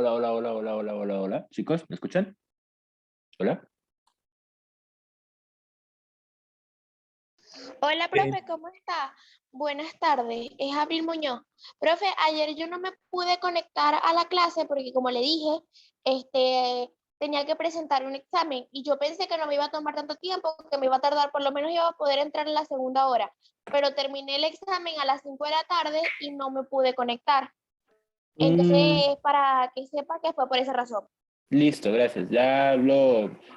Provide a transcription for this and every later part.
Hola, hola, hola, hola, hola, hola, hola. Chicos, ¿me escuchan? Hola. Hola, Eh, profe, ¿cómo está? Buenas tardes, es Abril Muñoz. Profe, ayer yo no me pude conectar a la clase porque como le dije, tenía que presentar un examen y yo pensé que no me iba a tomar tanto tiempo, que me iba a tardar, por lo menos iba a poder entrar en la segunda hora, pero terminé el examen a las 5 de la tarde y no me pude conectar. mm, Entonces, para que sepa que fue por esa razón. listo, gracias.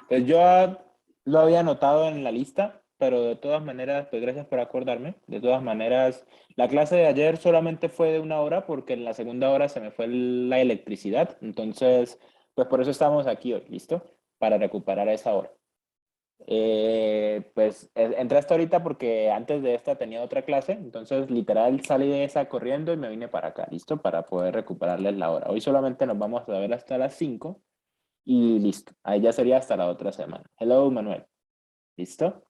Pues yo lo había anotado en la lista, pero de todas maneras, pues gracias por acordarme. De todas maneras, la clase de ayer solamente fue de una hora porque en la segunda hora se me fue la electricidad. Entonces, pues por eso estamos aquí hoy, ¿listo? Para recuperar esa hora. Entré hasta ahorita porque antes de esta tenía otra clase, entonces literal salí de esa corriendo y me vine para acá, ¿listo? Para poder recuperarles la hora. Hoy solamente nos vamos a ver hasta las 5 y listo. Ahí ya sería hasta la otra semana. Hello, Manuel. ¿Listo?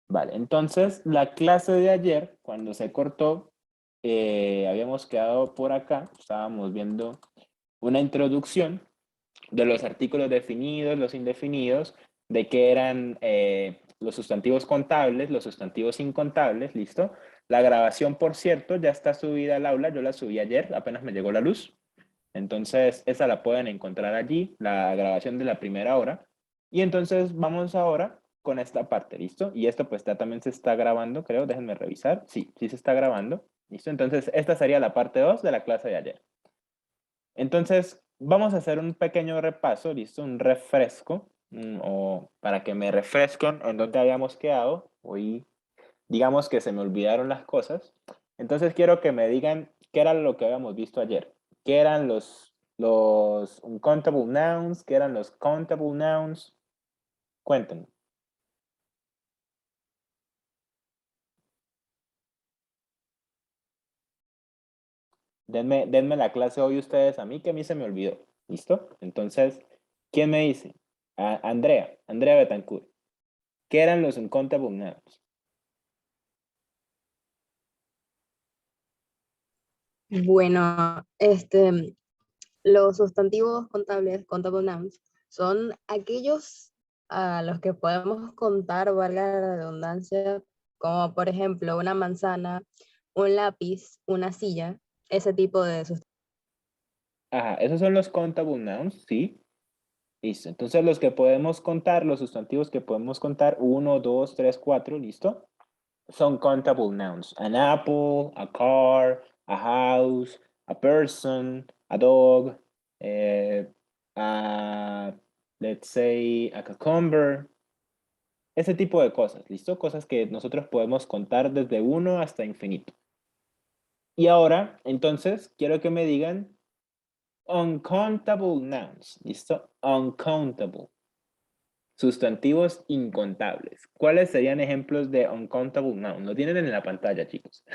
Vale, entonces la clase de ayer, cuando se cortó, habíamos quedado por acá, estábamos viendo una introducción de los artículos definidos, los indefinidos, de qué eran los sustantivos contables, los sustantivos incontables, ¿listo? La grabación, por cierto, ya está subida al aula, yo la subí ayer, apenas me llegó la luz, entonces esa la pueden encontrar allí, la grabación de la primera hora. Y entonces vamos ahora con esta parte, ¿listo? Y esto pues ya también se está grabando, creo, déjenme revisar, sí, sí se está grabando, ¿listo? Entonces esta sería la parte 2 de la clase de ayer. Entonces, vamos a hacer un pequeño repaso, ¿listo? Un refresco, o para que me refresquen en dónde habíamos quedado. Hoy, digamos que se me olvidaron las cosas. Entonces, quiero que me digan qué era lo que habíamos visto ayer. ¿Qué eran los uncountable nouns? ¿Qué eran los countable nouns? Cuéntenme. Denme la clase hoy ustedes a mí, que a mí se me olvidó. ¿Listo? Entonces, ¿quién me dice? Andrea Betancourt. ¿Qué eran los uncountable nouns? Bueno, los sustantivos contables, contable nouns, son aquellos a los que podemos contar, valga la redundancia, como por ejemplo una manzana, un lápiz, una silla, ese tipo de sustantivos. Ajá, esos son los countable nouns, ¿sí? Listo. Entonces los que podemos contar, los sustantivos que podemos contar, uno, dos, tres, cuatro, ¿listo? Son countable nouns. An apple, a car, a house, a person, a dog, eh, a, let's say, a cucumber, ese tipo de cosas, ¿listo? Cosas que nosotros podemos contar desde uno hasta infinito. Y ahora, entonces, quiero que me digan uncountable nouns, ¿listo? Uncountable. Sustantivos incontables. ¿Cuáles serían ejemplos de uncountable nouns? Lo tienen en la pantalla, chicos.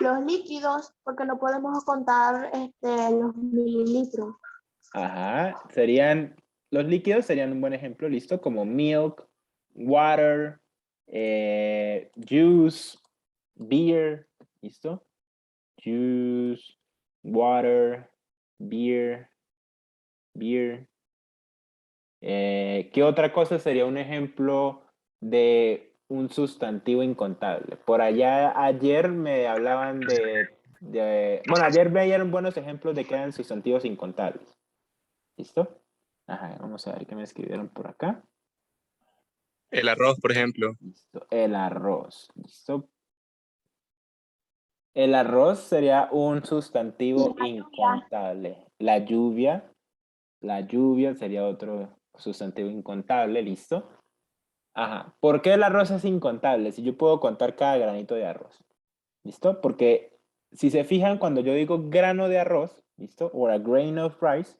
Los líquidos, porque no podemos contar los mililitros. Ajá, los líquidos serían un buen ejemplo, ¿listo? Como milk, water, juice, beer, ¿listo? Juice, water, beer. ¿Qué otra cosa sería un ejemplo de un sustantivo incontable? Por allá ayer me hablaban bueno, ayer veían buenos ejemplos de que eran sustantivos incontables. ¿Listo? Ajá, vamos a ver qué me escribieron por acá. El arroz, por ejemplo. Listo, el arroz. ¿Listo? El arroz sería un sustantivo La lluvia. incontable. La lluvia sería otro sustantivo incontable, ¿listo? Ajá. ¿Por qué el arroz es incontable? Si yo puedo contar cada granito de arroz. ¿Listo? Porque si se fijan, cuando yo digo grano de arroz, ¿listo? O a grain of rice,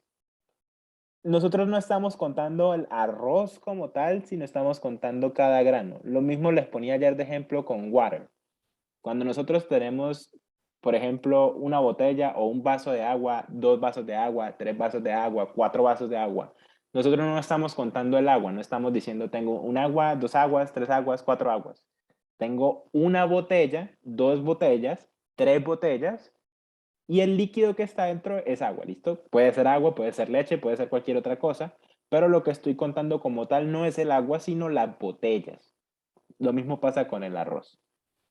nosotros no estamos contando el arroz como tal, sino estamos contando cada grano. Lo mismo les ponía ayer de ejemplo con water. Cuando nosotros tenemos, por ejemplo, una botella o un vaso de agua, dos vasos de agua, tres vasos de agua, cuatro vasos de agua, nosotros no estamos contando el agua, no estamos diciendo tengo un agua, dos aguas, tres aguas, cuatro aguas. Tengo una botella, dos botellas, tres botellas y el líquido que está dentro es agua, ¿listo? Puede ser agua, puede ser leche, puede ser cualquier otra cosa, pero lo que estoy contando como tal no es el agua, sino las botellas. Lo mismo pasa con el arroz,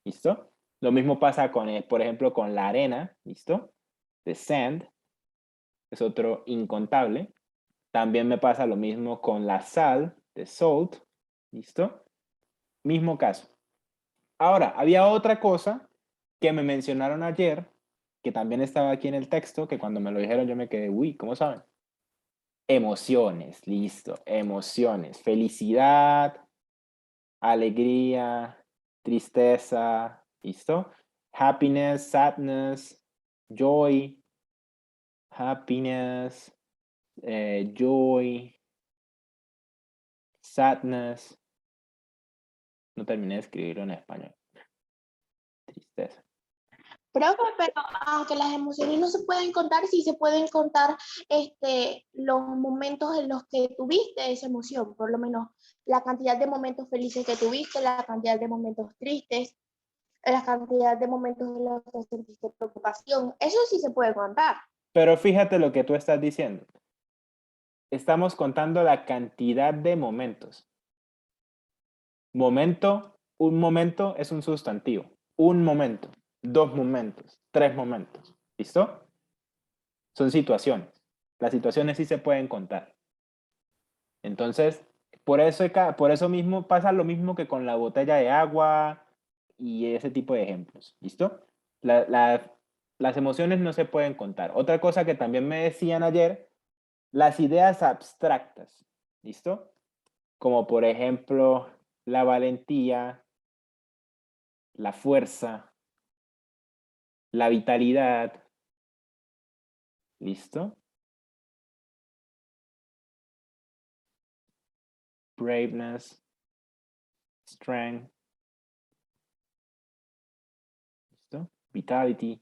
¿listo? Lo mismo pasa con, por ejemplo, con la arena, ¿listo? The sand, es otro incontable. También me pasa lo mismo con la sal, the salt, ¿listo? Mismo caso. Ahora, había otra cosa que me mencionaron ayer, que también estaba aquí en el texto, que cuando me lo dijeron yo me quedé, uy, ¿cómo saben? Emociones, listo, emociones, felicidad, alegría, tristeza, ¿listo? Happiness, sadness, joy, happiness, joy, sadness. No terminé de escribirlo en español. Tristeza. Profe, pero aunque las emociones no se pueden contar, sí se pueden contar los momentos en los que tuviste esa emoción, por lo menos la cantidad de momentos felices que tuviste, la cantidad de momentos tristes, la cantidad de momentos en los que sentiste preocupación. Eso sí se puede contar. Pero fíjate lo que tú estás diciendo. Estamos contando la cantidad de momentos. Momento, un momento es un sustantivo. Un momento, 2 momentos, 3 momentos. ¿Listo? Son situaciones. Las situaciones sí se pueden contar. Entonces, por eso mismo pasa lo mismo que con la botella de agua y ese tipo de ejemplos. ¿Listo? Las emociones no se pueden contar. Otra cosa que también me decían ayer, las ideas abstractas. ¿Listo? Como por ejemplo, la valentía, la fuerza, la vitalidad. ¿Listo? Braveness, strength. ¿Listo? Vitality.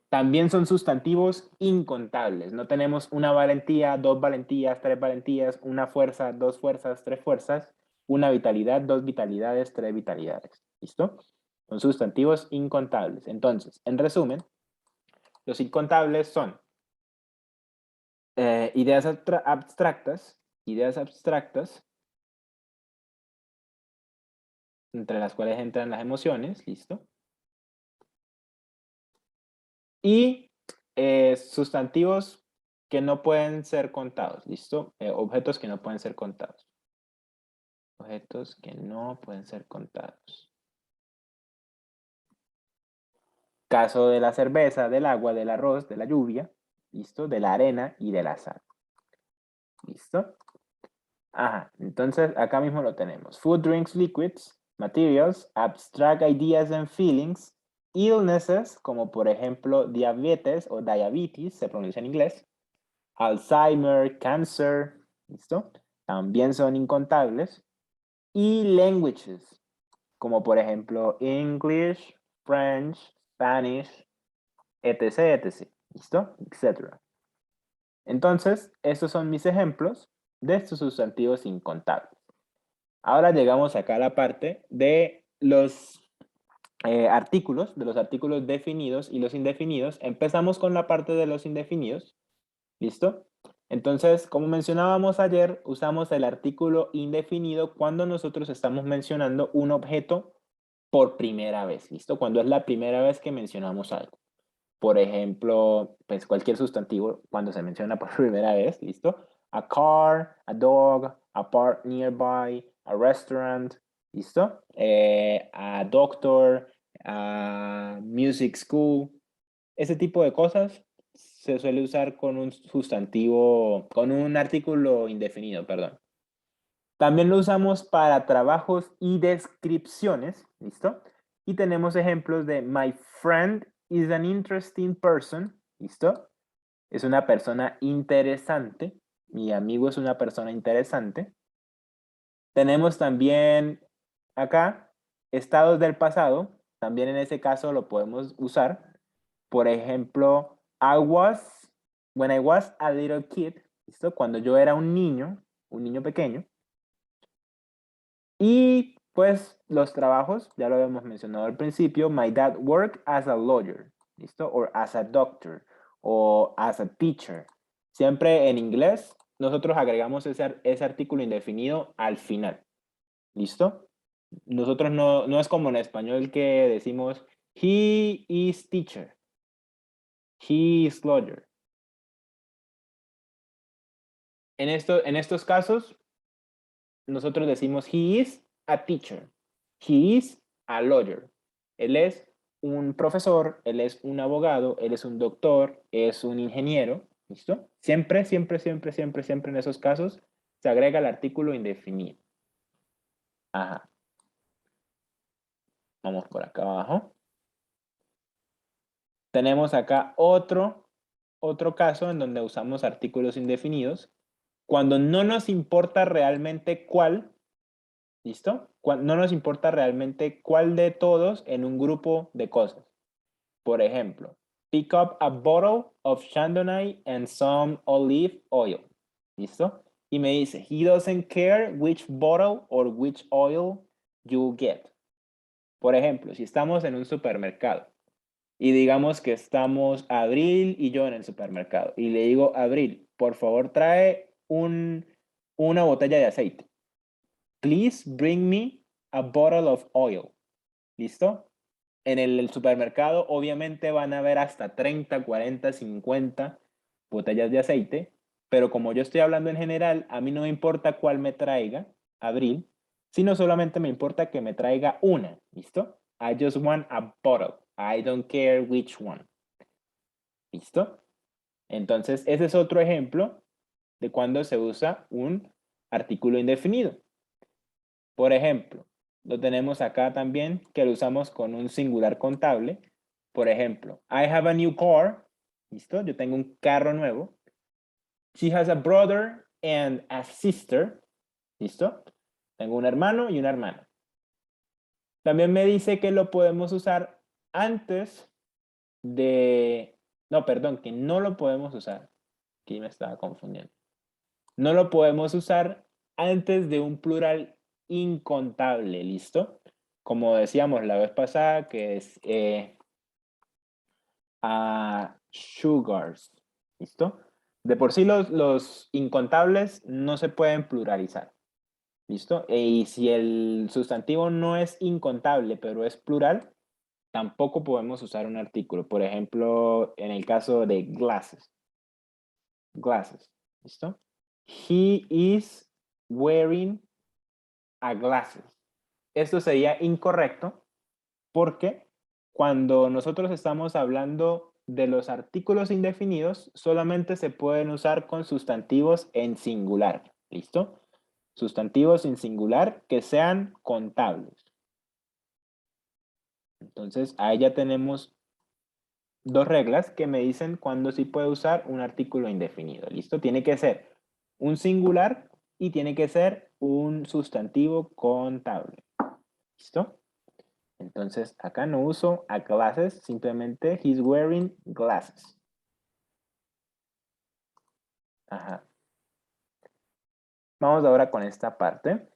También son sustantivos incontables. No tenemos una valentía, 2 valentías, 3 valentías, una fuerza, 2 fuerzas, 3 fuerzas, una vitalidad, 2 vitalidades, 3 vitalidades. ¿Listo? Son sustantivos incontables. Entonces, en resumen, los incontables son ideas abstractas, entre las cuales entran las emociones, ¿listo? Y sustantivos que no pueden ser contados, ¿listo? Objetos que no pueden ser contados. Objetos que no pueden ser contados. Caso de la cerveza, del agua, del arroz, de la lluvia, ¿listo? De la arena y de la sal. ¿Listo? Ajá, entonces acá mismo lo tenemos. Food, drinks, liquids, materials, abstract ideas and feelings, illnesses, como por ejemplo diabetes o diabetes, se pronuncia en inglés, Alzheimer, cancer, ¿listo? También son incontables. Y languages, como por ejemplo English, French, Spanish, etc, etc, ¿listo? Etcétera. Entonces, estos son mis ejemplos de estos sustantivos incontables. Ahora llegamos acá a la parte de los artículos, definidos y los indefinidos. Empezamos con la parte de los indefinidos, ¿listo? Entonces, como mencionábamos ayer, usamos el artículo indefinido cuando nosotros estamos mencionando un objeto por primera vez, ¿listo? Cuando es la primera vez que mencionamos algo. Por ejemplo, pues cualquier sustantivo cuando se menciona por primera vez, ¿listo? A car, a dog, a park nearby, a restaurant, ¿listo? A doctor, a music school, ese tipo de cosas se suele usar con un sustantivo, con un artículo indefinido, perdón. También lo usamos para trabajos y descripciones, ¿listo? Y tenemos ejemplos de my friend is an interesting person, ¿listo? Es una persona interesante. Mi amigo es una persona interesante. Tenemos también acá estados del pasado. También en ese caso lo podemos usar. Por ejemplo, when I was a little kid, ¿listo? Cuando yo era un niño pequeño. Y Pues los trabajos, ya lo habíamos mencionado al principio, my dad worked as a lawyer, ¿listo? Or as a doctor, o as a teacher. Siempre en inglés, nosotros agregamos ese artículo indefinido al final, ¿listo? Nosotros no es como en español que decimos, he is teacher, he is lawyer. En estos casos, nosotros decimos, he is a teacher, he is a lawyer. Él es un profesor, él es un abogado, él es un doctor, es un ingeniero, ¿listo? Siempre, siempre, siempre, siempre, siempre en esos casos se agrega el artículo indefinido. Ajá. Vamos por acá abajo. Tenemos acá otro caso en donde usamos artículos indefinidos cuando no nos importa realmente cuál. ¿Listo? No nos importa realmente cuál de todos en un grupo de cosas. Por ejemplo, pick up a bottle of Chardonnay and some olive oil. ¿Listo? Y me dice, he doesn't care which bottle or which oil you get. Por ejemplo, si estamos en un supermercado y digamos que estamos Abril y yo en el supermercado y le digo, Abril, por favor trae una botella de aceite. Please bring me a bottle of oil. ¿Listo? En el supermercado obviamente van a haber hasta 30, 40, 50 botellas de aceite, pero como yo estoy hablando en general, a mí no me importa cuál me traiga, Abril, sino solamente me importa que me traiga una. ¿Listo? I just want a bottle. I don't care which one. ¿Listo? Entonces, ese es otro ejemplo de cuando se usa un artículo indefinido. Por ejemplo, lo tenemos acá también, que lo usamos con un singular contable. Por ejemplo, I have a new car. ¿Listo? Yo tengo un carro nuevo. She has a brother and a sister. ¿Listo? Tengo un hermano y una hermana. También me dice que lo podemos usar antes de... No, perdón, que no lo podemos usar. Aquí me estaba confundiendo. No lo podemos usar antes de un plural incontable, ¿listo? Como decíamos la vez pasada, que es sugars, ¿listo? De por sí los incontables no se pueden pluralizar, ¿listo? Y si el sustantivo no es incontable, pero es plural, tampoco podemos usar un artículo. Por ejemplo, en el caso de glasses. Glasses, ¿listo? He is wearing a glasses. Esto sería incorrecto porque cuando nosotros estamos hablando de los artículos indefinidos, solamente se pueden usar con sustantivos en singular. ¿Listo? Sustantivos en singular que sean contables. Entonces, ahí ya tenemos dos reglas que me dicen cuándo sí puede usar un artículo indefinido. ¿Listo? Tiene que ser un singular y tiene que ser un sustantivo contable. ¿Listo? Entonces, acá no uso a glasses, simplemente he's wearing glasses. Ajá. Vamos ahora con esta parte.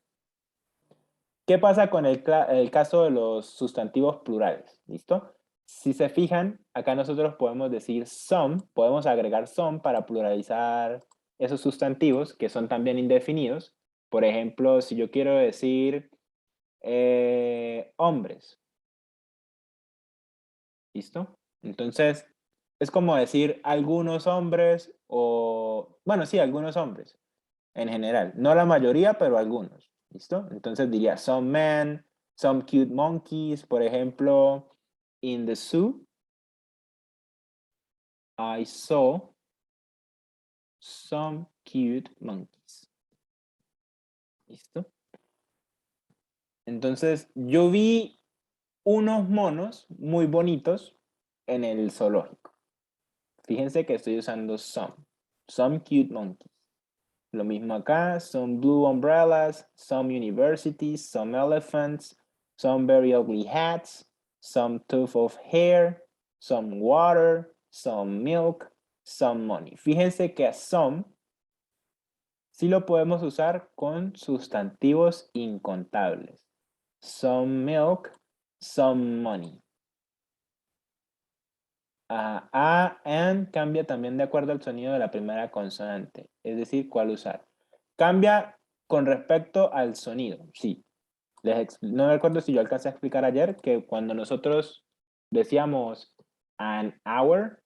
¿Qué pasa con el caso de los sustantivos plurales? ¿Listo? Si se fijan, acá nosotros podemos decir some, podemos agregar some para pluralizar esos sustantivos que son también indefinidos. Por ejemplo, si yo quiero decir hombres. ¿Listo? Entonces, es como decir algunos hombres o, bueno, sí, algunos hombres en general. No la mayoría, pero algunos. ¿Listo? Entonces diría some men, some cute monkeys. Por ejemplo, in the zoo, I saw some cute monkeys. ¿Listo? Entonces, yo vi unos monos muy bonitos en el zoológico. Fíjense que estoy usando some cute monkeys. Lo mismo acá, some blue umbrellas, some universities, some elephants, some very ugly hats, some tuft of hair, some water, some milk, some money. Fíjense que a some sí lo podemos usar con sustantivos incontables. some milk, some money. A and cambia también de acuerdo al sonido de la primera consonante, es decir, cuál usar. Cambia con respecto al sonido, sí. No me acuerdo si yo alcancé a explicar ayer que cuando nosotros decíamos an hour,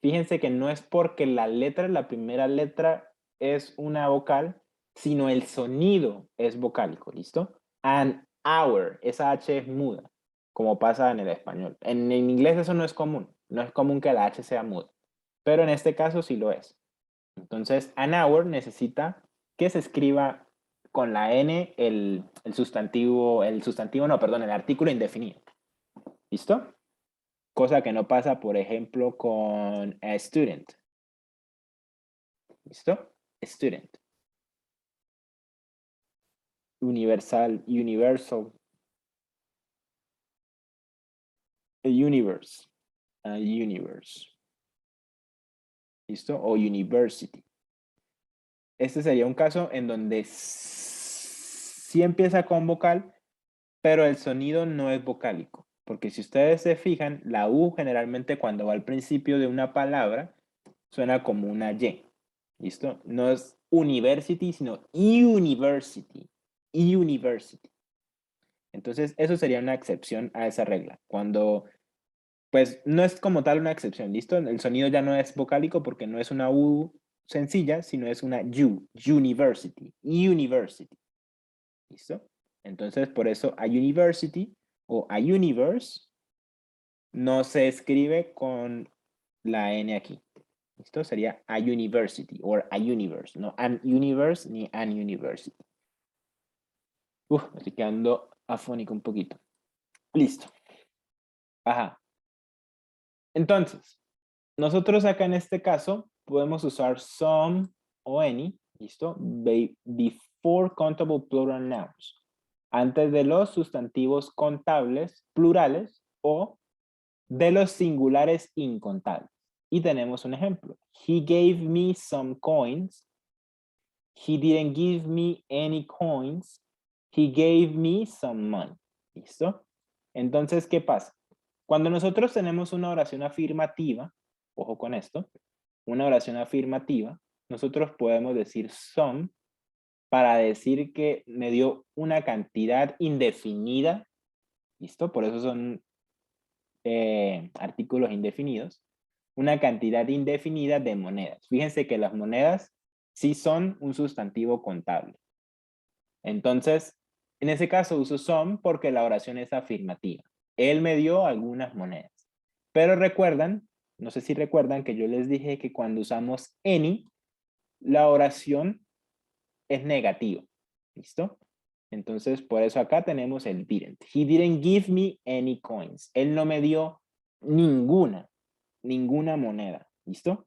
fíjense que no es porque la primera letra es una vocal, sino el sonido es vocálico, ¿listo? An hour, esa H es muda, como pasa en el español. En inglés eso no es común que la H sea muda, pero en este caso sí lo es. Entonces, an hour necesita que se escriba con la N el artículo indefinido. ¿Listo? Cosa que no pasa, por ejemplo, con a student. ¿Listo? Student. Universal. A universe. A universe. ¿Listo? O university. Este sería un caso en donde sí empieza con vocal, pero el sonido no es vocálico. Porque si ustedes se fijan, la U generalmente cuando va al principio de una palabra suena como una Y. ¿Listo? No es university, sino university. University. Entonces, eso sería una excepción a esa regla. Cuando, pues, no es como tal una excepción, ¿listo? El sonido ya no es vocálico porque no es una U sencilla, sino es una U, university, university. ¿Listo? Entonces, por eso a university o a universe no se escribe con la N aquí. ¿Listo? Sería a university o a universe, no an universe ni an university. Me estoy quedando afónico un poquito. Listo. Ajá. Entonces, nosotros acá en este caso podemos usar some o any, ¿listo? Before countable plural nouns. Antes de los sustantivos contables plurales o de los singulares incontables. Y tenemos un ejemplo. He gave me some coins. He didn't give me any coins. He gave me some money. ¿Listo? Entonces, ¿qué pasa? Cuando nosotros tenemos una oración afirmativa, ojo con esto, una oración afirmativa, nosotros podemos decir some para decir que me dio una cantidad indefinida, ¿listo? Por eso son artículos indefinidos, una cantidad indefinida de monedas. Fíjense que las monedas sí son un sustantivo contable. Entonces, en ese caso uso some porque la oración es afirmativa. Él me dio algunas monedas. Pero recuerdan, no sé si recuerdan que yo les dije que cuando usamos any, la oración es negativa. ¿Listo? Entonces, por eso acá tenemos el didn't. He didn't give me any coins. Él no me dio ninguna moneda. ¿Listo?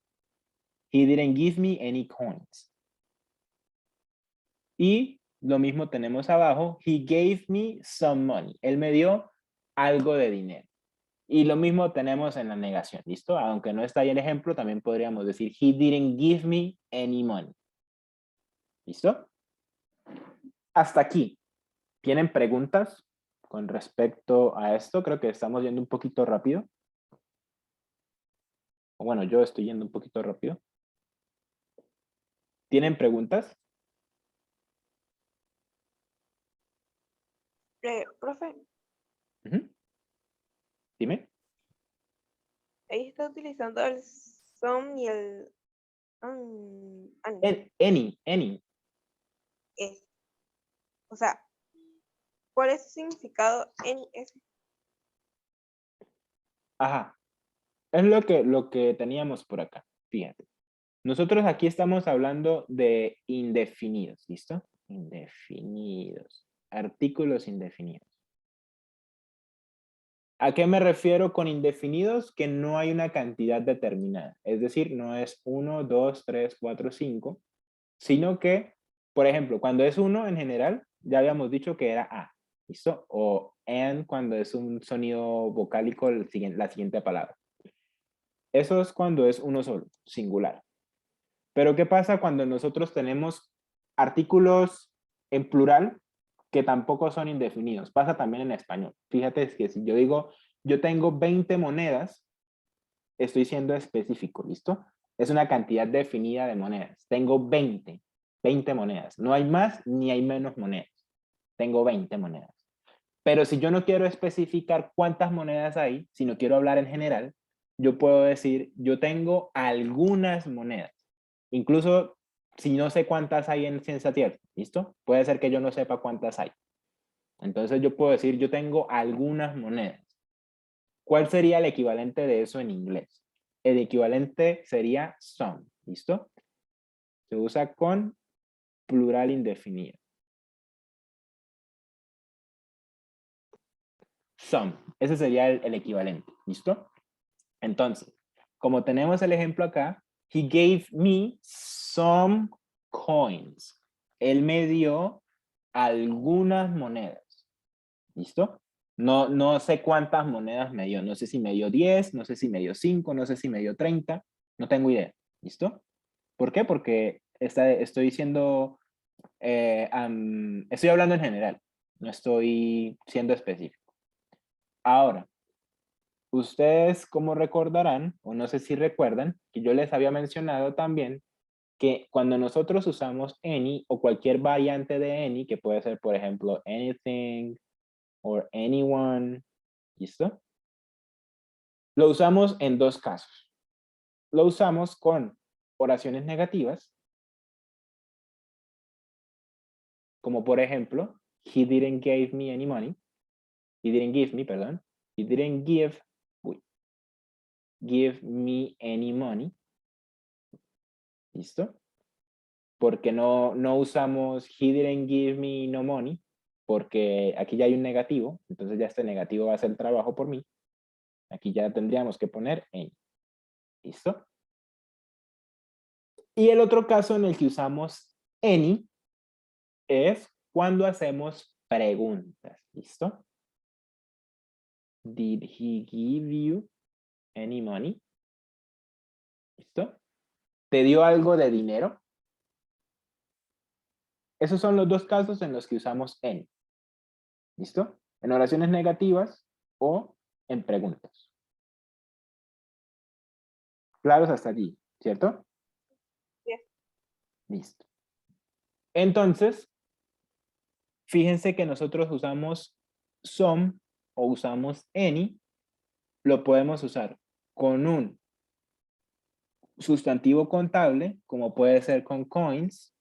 He didn't give me any coins. Y lo mismo tenemos abajo. He gave me some money. Él me dio algo de dinero. Y lo mismo tenemos en la negación, ¿listo? Aunque no está ahí el ejemplo, también podríamos decir, he didn't give me any money. ¿Listo? Hasta aquí. ¿Tienen preguntas con respecto a esto? Creo que estamos yendo un poquito rápido. O bueno, yo estoy yendo un poquito rápido. ¿Tienen preguntas? Profe, Ujú. Dime. ahí está utilizando el some y el Any. es. O sea, ¿cuál es su significado en ese? Ajá. Es lo que teníamos por acá. Fíjate. Nosotros aquí estamos hablando de indefinidos, ¿listo? Indefinidos. Artículos indefinidos. ¿A qué me refiero con indefinidos? Que no hay una cantidad determinada. Es decir, no es 1, 2, 3, 4, 5, sino que, por ejemplo, cuando es 1 en general, ya habíamos dicho que era A, ¿listo? O and cuando es un sonido vocálico, la siguiente palabra. Eso es cuando es uno solo, singular. Pero ¿qué pasa cuando nosotros tenemos artículos en plural que tampoco son indefinidos. Pasa también en español. Fíjate que si yo digo, yo tengo 20 monedas, estoy siendo específico, ¿listo? Es una cantidad definida de monedas. Tengo 20 monedas. No hay más ni hay menos monedas. Tengo 20 monedas. Pero si yo no quiero especificar cuántas monedas hay, sino quiero hablar en general, yo puedo decir, yo tengo algunas monedas. Incluso si no sé cuántas hay en ciencia tierra, ¿listo? Puede ser que yo no sepa cuántas hay. Entonces yo puedo decir, yo tengo algunas monedas. ¿Cuál sería el equivalente de eso en inglés? El equivalente sería some, ¿listo? Se usa con plural indefinido. Some, ese sería el equivalente, ¿listo? Entonces, como tenemos el ejemplo acá, he gave me some coins. Él me dio algunas monedas, ¿listo? No sé cuántas monedas me dio, no sé si me dio 10, no sé si me dio 5, no sé si me dio 30, no tengo idea, ¿listo? ¿Por qué? Porque estoy diciendo, estoy hablando en general, no estoy siendo específico. Ahora, ustedes como recordarán, o no sé si recuerdan, que yo les había mencionado también que cuando nosotros usamos any o cualquier variante de any, que puede ser, por ejemplo, anything o anyone, ¿listo? Lo usamos en dos casos. Lo usamos con oraciones negativas, como por ejemplo, he didn't give me any money. He didn't give me, perdón. He didn't give me any money. ¿Listo? Porque no usamos he didn't give me no money, porque aquí ya hay un negativo, entonces ya este negativo va a hacer el trabajo por mí. Aquí ya tendríamos que poner any. ¿Listo? Y el otro caso en el que usamos any es cuando hacemos preguntas. ¿Listo? Did he give you any money? ¿Listo? ¿Te dio algo de dinero? Esos son los dos casos en los que usamos any. ¿Listo? En oraciones negativas o en preguntas. Claros hasta allí, ¿cierto? Yes. Listo. Entonces, fíjense que nosotros usamos some o usamos any, lo podemos usar con un sustantivo contable, como puede ser con coins.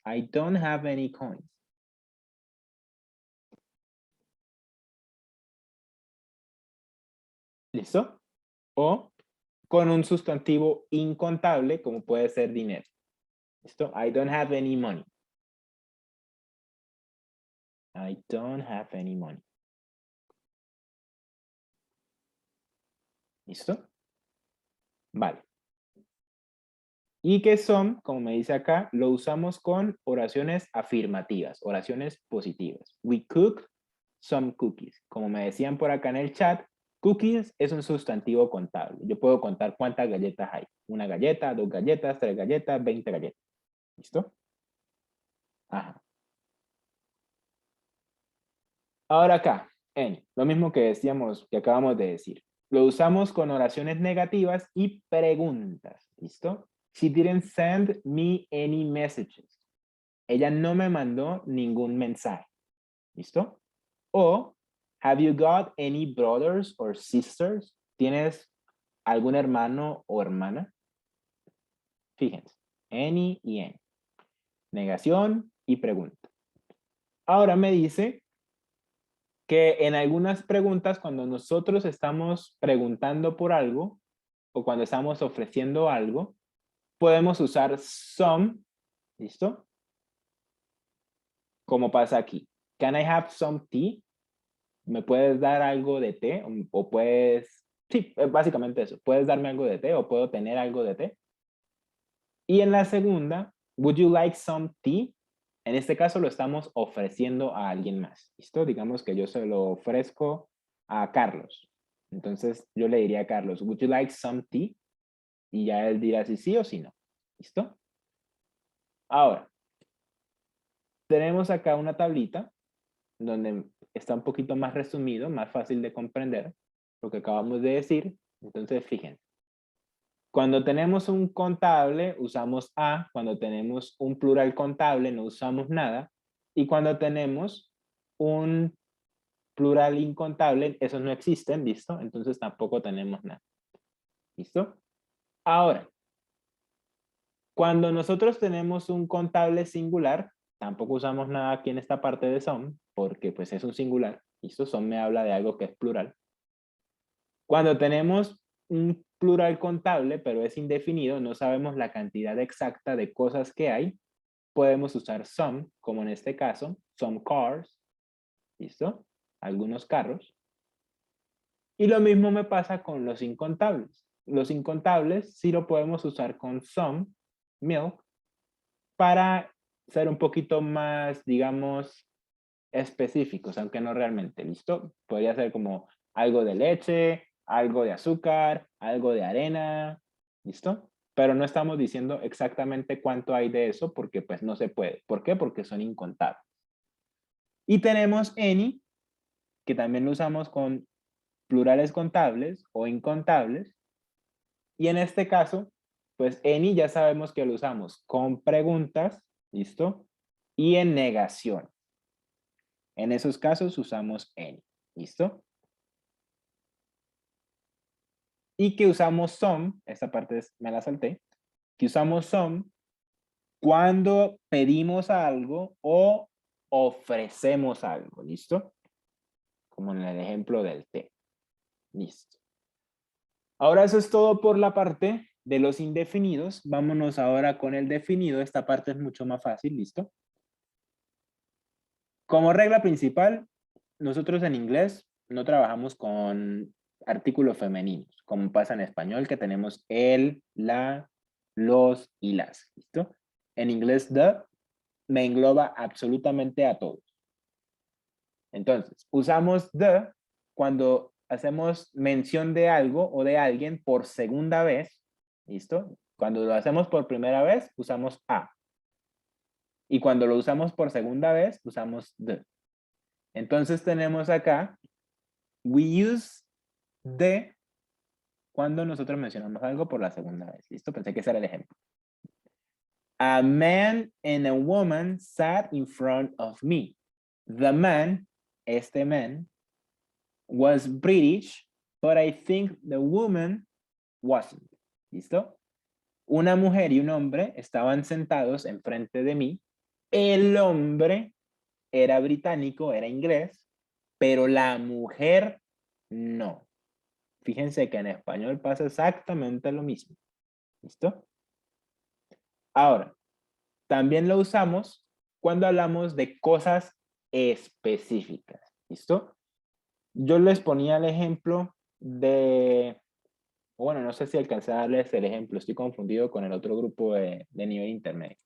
I don't have any coins. ¿Listo? O con un sustantivo incontable, como puede ser dinero. ¿Listo? I don't have any money. I don't have any money. ¿Listo? Vale. Y que son, como me dice acá, lo usamos con oraciones afirmativas, oraciones positivas. We cook some cookies. Como me decían por acá en el chat, cookies es un sustantivo contable. Yo puedo contar cuántas galletas hay. Una galleta, 2 galletas, 3 galletas, 20 galletas. ¿Listo? Ajá. Ahora acá, en lo mismo que decíamos, que acabamos de decir. Lo usamos con oraciones negativas y preguntas. ¿Listo? She didn't send me any messages. Ella no me mandó ningún mensaje. ¿Listo? O, have you got any brothers or sisters? ¿Tienes algún hermano o hermana? Fíjense, any y any. Negación y pregunta. Ahora me dice que en algunas preguntas, cuando nosotros estamos preguntando por algo o cuando estamos ofreciendo algo, podemos usar some, ¿listo? Como pasa aquí. Can I have some tea? ¿Me puedes dar algo de té? O puedes, sí, básicamente eso. ¿Puedes darme algo de té o puedo tener algo de té? Y en la segunda, would you like some tea? En este caso lo estamos ofreciendo a alguien más. ¿Listo? Digamos que yo se lo ofrezco a Carlos. Entonces yo le diría a Carlos, would you like some tea? Y ya él dirá si sí o si no. ¿Listo? Ahora, tenemos acá una tablita donde está un poquito más resumido, más fácil de comprender lo que acabamos de decir. Entonces, fíjense. Cuando tenemos un contable, usamos a. Cuando tenemos un plural contable, no usamos nada. Y cuando tenemos un plural incontable, esos no existen, ¿listo? Entonces tampoco tenemos nada. ¿Listo? Ahora, cuando nosotros tenemos un contable singular, tampoco usamos nada aquí en esta parte de some, porque pues es un singular. ¿Listo? Some me habla de algo que es plural. Cuando tenemos un plural contable, pero es indefinido, no sabemos la cantidad exacta de cosas que hay, podemos usar some, como en este caso, some cars. ¿Listo? Algunos carros. Y lo mismo me pasa con los incontables. Los incontables sí lo podemos usar con some, milk, para ser un poquito más, digamos, específicos, aunque no realmente, ¿listo? Podría ser como algo de leche, algo de azúcar, algo de arena, ¿listo? Pero no estamos diciendo exactamente cuánto hay de eso porque pues no se puede. ¿Por qué? Porque son incontables. Y tenemos any, que también lo usamos con plurales contables o incontables. Y en este caso, pues any ya sabemos que lo usamos con preguntas, ¿listo? Y en negación. En esos casos usamos any, ¿listo? Y que usamos some, esta parte me la salté, que usamos some cuando pedimos algo o ofrecemos algo, ¿listo? Como en el ejemplo del té. Listo. Ahora eso es todo por la parte de los indefinidos. Vámonos ahora con el definido. Esta parte es mucho más fácil, ¿listo? Como regla principal, nosotros en inglés no trabajamos con artículos femeninos, como pasa en español, que tenemos el, la, los y las, ¿listo? En inglés, the me engloba absolutamente a todos. Entonces, usamos the cuando hacemos mención de algo o de alguien por segunda vez, ¿listo? Cuando lo hacemos por primera vez, usamos a. Y cuando lo usamos por segunda vez, usamos the. Entonces tenemos acá, we use the cuando nosotros mencionamos algo por la segunda vez. ¿Listo? Pensé que ese era el ejemplo. A man and a woman sat in front of me. The man, este man, was British, but I think the woman wasn't. ¿Listo? Una mujer y un hombre estaban sentados enfrente de mí. El hombre era británico, era inglés, pero la mujer no. Fíjense que en español pasa exactamente lo mismo. ¿Listo? Ahora, también lo usamos cuando hablamos de cosas específicas. ¿Listo? Yo les ponía el ejemplo de, bueno, no sé si alcancé a darles el ejemplo, estoy confundido con el otro grupo de nivel intermedio.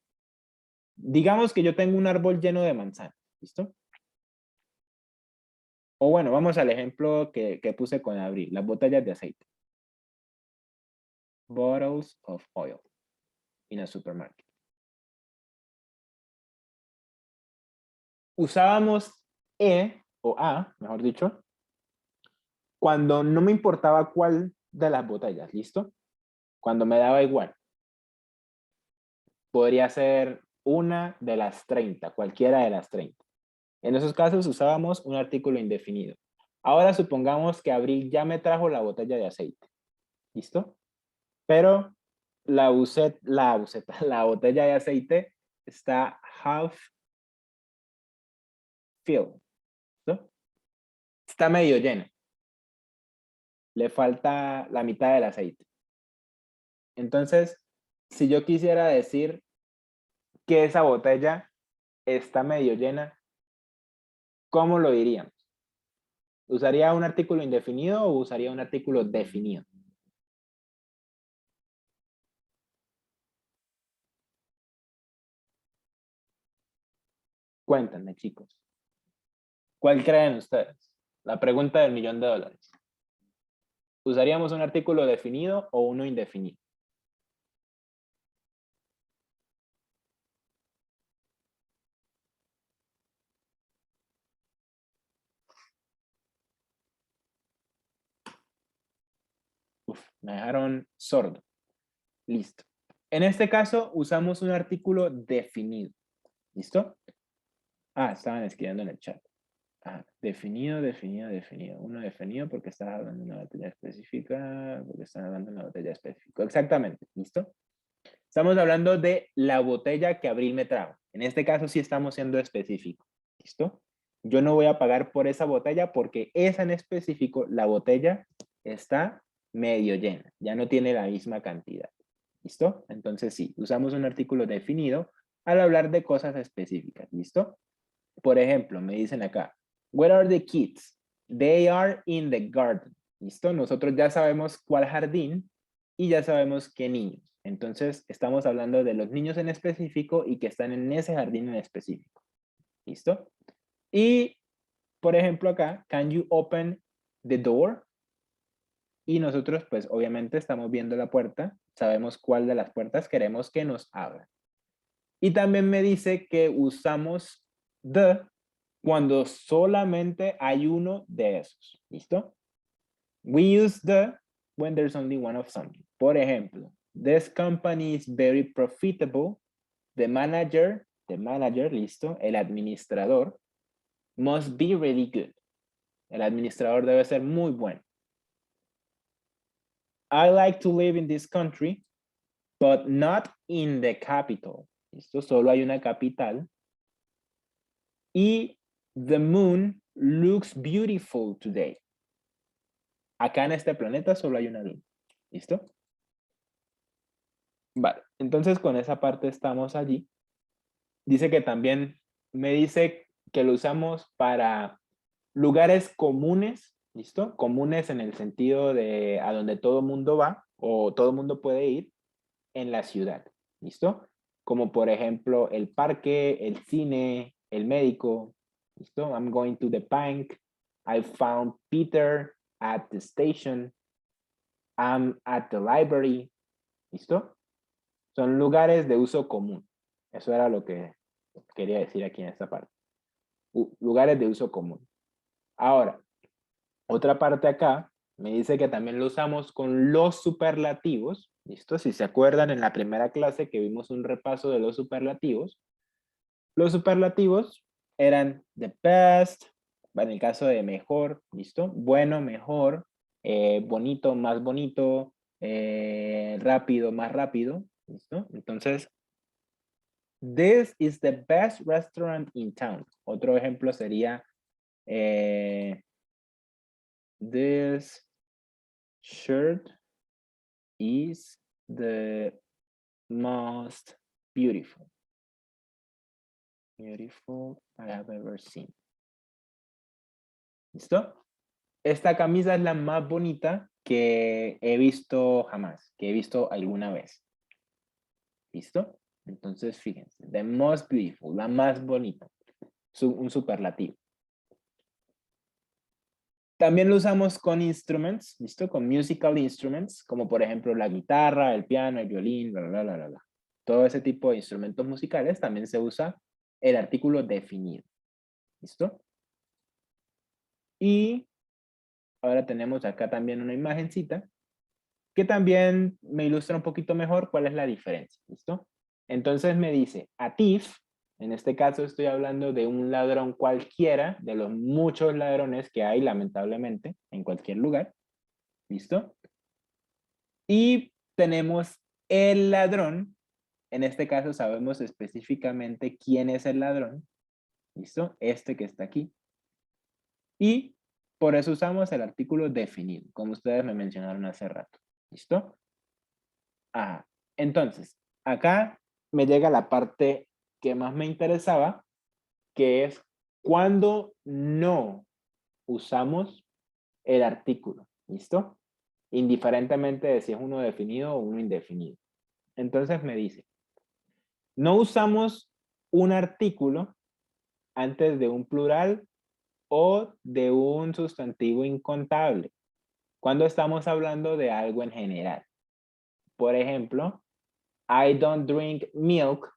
Digamos que yo tengo un árbol lleno de manzanas, ¿listo? O bueno, vamos al ejemplo que puse con Abril, las botellas de aceite. Bottles of oil in a supermarket. Usábamos o a, mejor dicho, cuando no me importaba cuál de las botellas, ¿listo? Cuando me daba igual. Podría ser una de las 30, cualquiera de las 30. En esos casos usábamos un artículo indefinido. Ahora supongamos que Abril ya me trajo la botella de aceite. ¿Listo? Pero la botella de aceite está half filled. ¿Listo? Está medio llena. Le falta la mitad del aceite. Entonces, si yo quisiera decir que esa botella está medio llena, ¿cómo lo diríamos? ¿Usaría un artículo indefinido o usaría un artículo definido? Cuéntenme, chicos. ¿Cuál creen ustedes? La pregunta del $1.000.000. ¿Usaríamos un artículo definido o uno indefinido? Uf, me dejaron sordo. Listo. En este caso usamos un artículo definido. ¿Listo? Ah, estaban escribiendo en el chat. Ah, definido, definido, definido. Uno definido porque estás hablando de una botella específica, porque estás hablando de una botella específica. Exactamente. ¿Listo? Estamos hablando de la botella que Abril me trajo. En este caso sí estamos siendo específicos. ¿Listo? Yo no voy a pagar por esa botella porque esa en específico, la botella está medio llena. Ya no tiene la misma cantidad. ¿Listo? Entonces sí, usamos un artículo definido al hablar de cosas específicas. ¿Listo? Por ejemplo, me dicen acá, where are the kids? They are in the garden. ¿Listo? Nosotros ya sabemos cuál jardín y ya sabemos qué niños. Entonces, estamos hablando de los niños en específico y que están en ese jardín en específico. ¿Listo? Y, por ejemplo, acá, can you open the door? Y nosotros, pues, obviamente estamos viendo la puerta. Sabemos cuál de las puertas queremos que nos abra. Y también me dice que usamos the cuando solamente hay uno de esos. ¿Listo? We use the when there's only one of something. Por ejemplo, this company is very profitable. The manager, listo, el administrador, must be really good. El administrador debe ser muy bueno. I like to live in this country, but not in the capital. ¿Listo? Solo hay una capital. Y the moon looks beautiful today. Acá en este planeta solo hay una luna. ¿Listo? Vale, entonces con esa parte estamos allí. Dice que también me dice que lo usamos para lugares comunes, ¿listo? Comunes en el sentido de a donde todo mundo va o todo mundo puede ir en la ciudad, ¿listo? Como por ejemplo el parque, el cine, el médico, ¿listo? I'm going to the bank. I found Peter at the station. I'm at the library, ¿listo? Son lugares de uso común. Eso era lo que quería decir aquí en esta parte. Lugares de uso común. Ahora, otra parte acá me dice que también lo usamos con los superlativos. ¿Listo? Si se acuerdan en la primera clase que vimos un repaso de los superlativos eran the best, en el caso de mejor, ¿listo? Bueno, mejor, bonito, más bonito, rápido, más rápido, ¿listo? Entonces, this is the best restaurant in town. Otro ejemplo sería, this shirt is the most beautiful. Beautiful I have ever seen. ¿Listo? Esta camisa es la más bonita que he visto jamás, que he visto alguna vez. ¿Listo? Entonces, fíjense, the most beautiful, la más bonita, un superlativo. También lo usamos con instruments, ¿listo? Con musical instruments, como por ejemplo la guitarra, el piano, el violín, bla, bla, bla, bla, bla. Todo ese tipo de instrumentos musicales también se usa el artículo definido. ¿Listo? Y ahora tenemos acá también una imagencita que también me ilustra un poquito mejor cuál es la diferencia. ¿Listo? Entonces me dice, a thief, en este caso estoy hablando de un ladrón cualquiera, de los muchos ladrones que hay lamentablemente en cualquier lugar. ¿Listo? Y tenemos el ladrón. En este caso sabemos específicamente quién es el ladrón. ¿Listo? Este que está aquí. Y por eso usamos el artículo definido, como ustedes me mencionaron hace rato. ¿Listo? Ajá. Entonces, acá me llega la parte que más me interesaba, que es cuando no usamos el artículo. ¿Listo? Indiferentemente de si es uno definido o uno indefinido. Entonces me dice, no usamos un artículo antes de un plural o de un sustantivo incontable cuando estamos hablando de algo en general. Por ejemplo, I don't drink milk,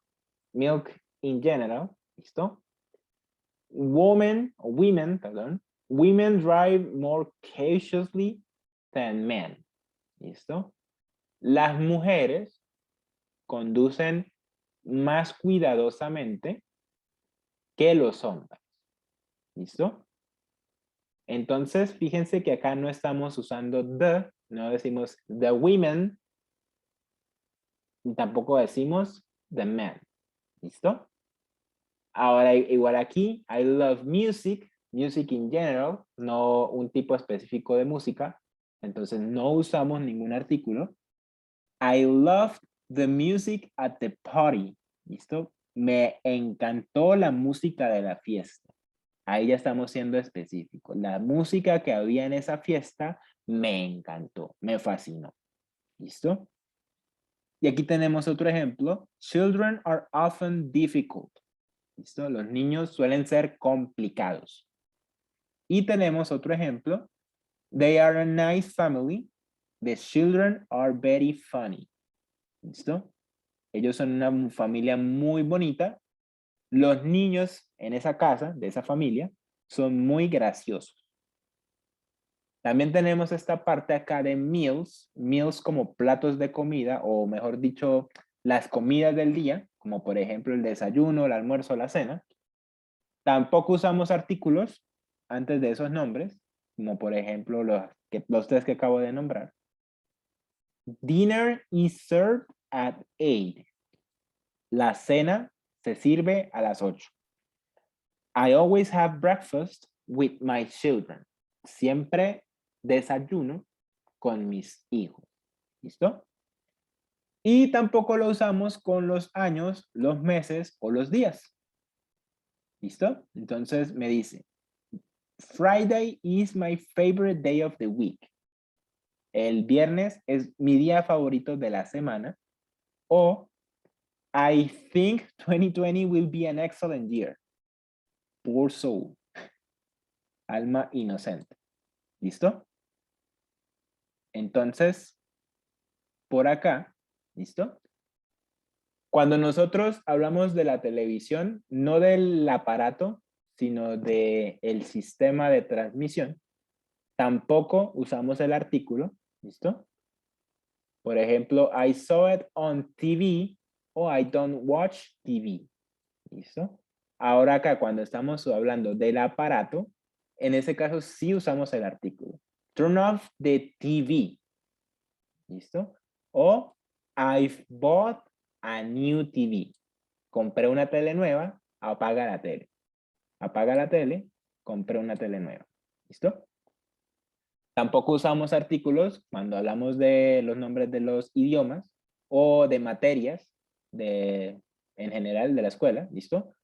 milk in general, ¿listo? Women drive more cautiously than men. ¿Listo? Las mujeres conducen más cuidadosamente que los hombres. ¿Listo? Entonces, fíjense que acá no estamos usando the, no decimos the women, y tampoco decimos the men. ¿Listo? Ahora, igual aquí, I love music, music in general, no un tipo específico de música. Entonces, no usamos ningún artículo. I loved the music at the party. ¿Listo? Me encantó la música de la fiesta. Ahí ya estamos siendo específicos. La música que había en esa fiesta me encantó, me fascinó. ¿Listo? Y aquí tenemos otro ejemplo. Children are often difficult. ¿Listo? Los niños suelen ser complicados. Y tenemos otro ejemplo. They are a nice family. The children are very funny. ¿Listo? Ellos son una familia muy bonita. Los niños en esa casa, de esa familia, son muy graciosos. También tenemos esta parte acá de meals. Meals como platos de comida, o mejor dicho, las comidas del día, como por ejemplo el desayuno, el almuerzo, la cena. Tampoco usamos artículos antes de esos nombres, como por ejemplo los tres que acabo de nombrar. Dinner is served at 8. La cena se sirve a las 8. I always have breakfast with my children. Siempre desayuno con mis hijos. ¿Listo? Y tampoco lo usamos con los años, los meses o los días. ¿Listo? Entonces me dice, Friday is my favorite day of the week. El viernes es mi día favorito de la semana. O I think 2020 will be an excellent year. Poor soul. Alma inocente. ¿Listo? Entonces, por acá, ¿listo? Cuando nosotros hablamos de la televisión, no del aparato, sino del sistema de transmisión, tampoco usamos el artículo, ¿listo? Por ejemplo, I saw it on TV o I don't watch TV, ¿listo? Ahora acá, cuando estamos hablando del aparato, en ese caso sí usamos el artículo. Turn off the TV, ¿listo? O I've bought a new TV. Compré una tele nueva, apaga la tele. Apaga la tele, compré una tele nueva. ¿Listo? Tampoco usamos artículos cuando hablamos de los nombres de los idiomas o de materias en general de la escuela. ¿Listo?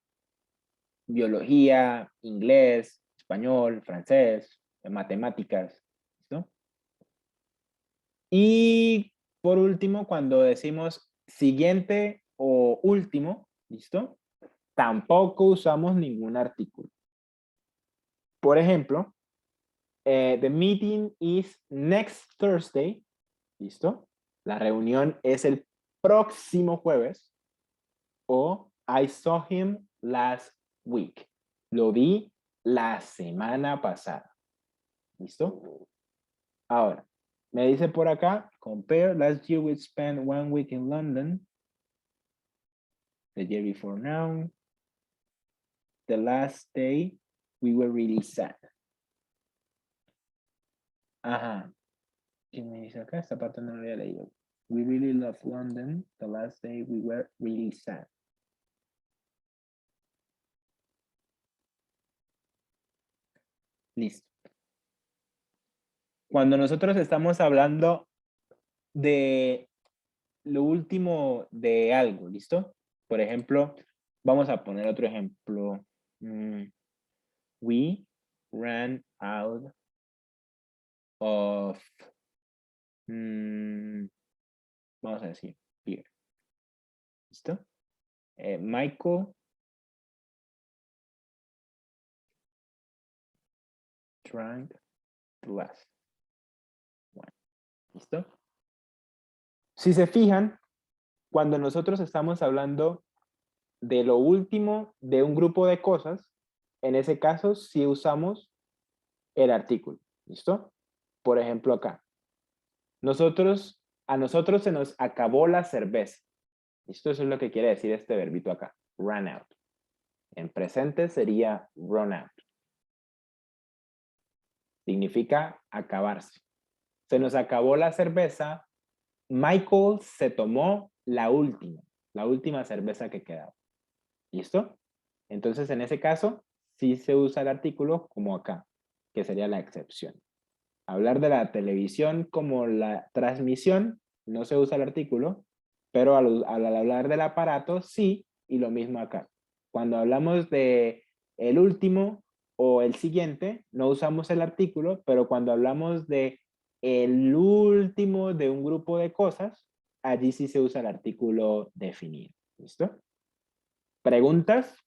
Biología, inglés, español, francés, matemáticas. ¿Listo? Y por último, cuando decimos siguiente o último, ¿listo? Tampoco usamos ningún artículo. Por ejemplo, the meeting is next Thursday, ¿listo? La reunión es el próximo jueves. O I saw him last week. Lo vi la semana pasada. ¿Listo? Ahora, me dice por acá, compare last year we spent 1 week in London. The year before now. The last day we were really sad. Ajá. ¿Qué me dice acá? Esta parte no la había leído. We really love London. The last day we were really sad. Listo. Cuando nosotros estamos hablando de lo último de algo, ¿listo? Por ejemplo, vamos a poner otro ejemplo. We ran out of, vamos a decir, beer. ¿Listo? Michael drank the last one. ¿Listo? Si se fijan, cuando nosotros estamos hablando de lo último de un grupo de cosas, en ese caso sí usamos el artículo. ¿Listo? Por ejemplo acá. A nosotros se nos acabó la cerveza. Esto es lo que quiere decir este verbito acá, run out. En presente sería run out. Significa acabarse. Se nos acabó la cerveza. Michael se tomó la última cerveza que quedaba. ¿Listo? Entonces, en ese caso, sí se usa el artículo como acá, que sería la excepción. Hablar de la televisión como la transmisión, no se usa el artículo, pero al hablar del aparato, sí, y lo mismo acá. Cuando hablamos de el último o el siguiente, no usamos el artículo, pero cuando hablamos de el último de un grupo de cosas, allí sí se usa el artículo definido. ¿Listo? ¿Preguntas?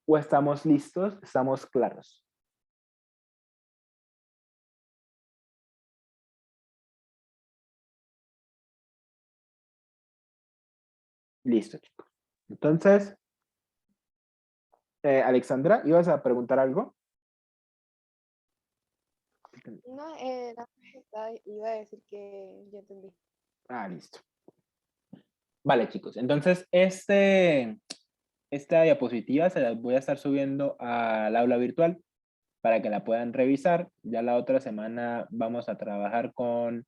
¿O estamos listos? ¿Estamos claros? Listo, chicos. Entonces, Alexandra, ¿ibas a preguntar algo? No, iba a decir que ya entendí. Ah, listo. Vale, chicos. Entonces, esta diapositiva se las voy a estar subiendo al aula virtual para que la puedan revisar. Ya la otra semana vamos a trabajar con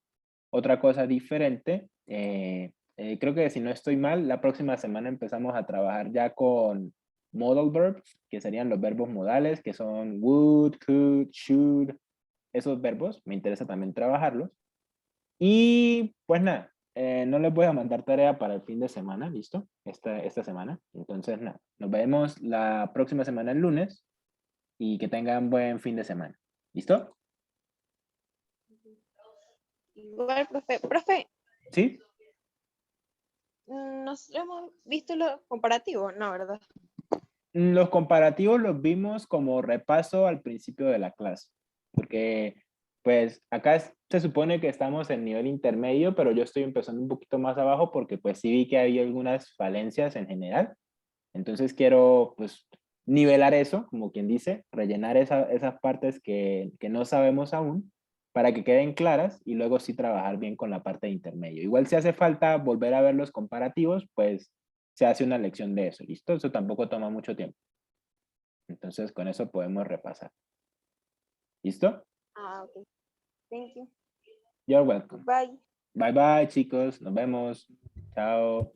otra cosa diferente. Creo que si no estoy mal, la próxima semana empezamos a trabajar ya con modal verbs, que serían los verbos modales, que son would, could, should, esos verbos. Me interesa también trabajarlos. Y pues nada, no les voy a mandar tarea para el fin de semana, ¿listo? Esta semana. Entonces nada, nos vemos la próxima semana el lunes y que tengan buen fin de semana. ¿Listo? Igual, profe. Profe, ¿Sí? nos hemos visto los comparativos, ¿no, verdad? Los comparativos los vimos como repaso al principio de la clase, porque pues acá se supone que estamos en nivel intermedio, pero yo estoy empezando un poquito más abajo porque pues sí vi que había algunas falencias en general. Entonces quiero pues nivelar eso, como quien dice, rellenar esas partes que no sabemos aún para que queden claras y luego sí trabajar bien con la parte de intermedio. Igual si hace falta volver a ver los comparativos, pues se hace una lección de eso, ¿listo? Eso tampoco toma mucho tiempo. Entonces con eso podemos repasar. ¿Listo? Ah, ok. Thank you. You're welcome. Bye. Bye bye chicos, nos vemos. Chao.